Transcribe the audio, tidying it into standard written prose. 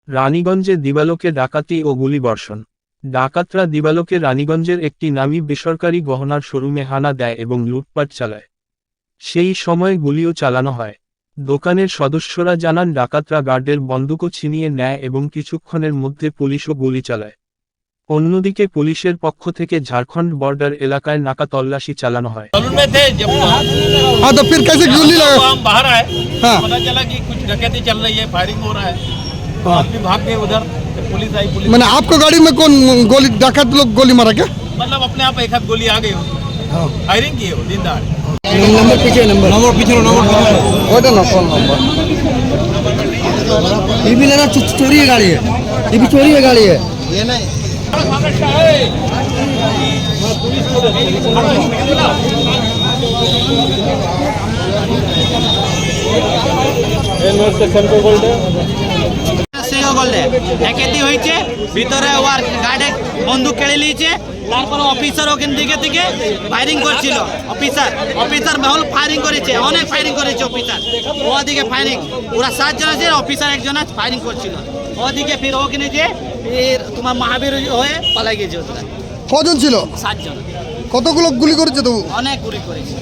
রানীগঞ্জে দিবালোকে ডাকাতি ও গুলিবর্ষণ। ডাকাতরা দিবালোকে রানীগঞ্জের একটি নামী বেসরকারি গহনার শোরুমে হানা দেয় এবং লুটপাট চালায়। সেই সময় গুলিও চালানো হয়। দোকানের সদস্যরা জানান ডাকাতরা গার্ডের বন্দুকও ছিনিয়ে নেয় এবং কিছুক্ষণের মধ্যে পুলিশও গুলি চালায়। অন্যদিকে পুলিশের পক্ষ থেকে ঝাড়খণ্ড বর্ডার এলাকায় নাকা তল্লাশি চালানো হয়। हाँ तो फिर कैसे गोली लगा? हम बाहर आए, हाँ। पता चला कि कुछ डकैती चल रही है, फायरिंग हो रहा है। तो आदमी भाग गए उधर, तो पुलिस आई। पुलिस मैंने आपको गाड़ी में कौन गोली डाकत लोग गोली मारा क्या? मतलब अपने आप एक हाथ गोली आ गई हो, फायरिंग की हो दिन दहाड़े। नंबर पीछे ओटा ना फोन नंबर ये भी लेना चोरी है गाड़ी है, ये भी चोरी है गाड़ी है। ये नहीं সেও বললে একেতি হয়েছে ভিতরে ওর গার্ডে বন্দুক কেড়ে নিয়েছে। তারপর অফিসার ওখান থেকে ফায়ারিং করছিল। অফিসার মহল ফায়ারিং করেছে, অনেক ফায়ারিং করেছে অফিসার। ওদিকে ফায়ারিং ওরা 7 জন আছে, অফিসার একজন ফায়ারিং করছিল। ওদিকে ফির ওখানে যে ফির তোমার মহাবীর হয়ে পালাই গেছে ওরা। কজন ছিল? 7 জন। কতগুলো গুলি করেছে তো? অনেক গুলি করেছে।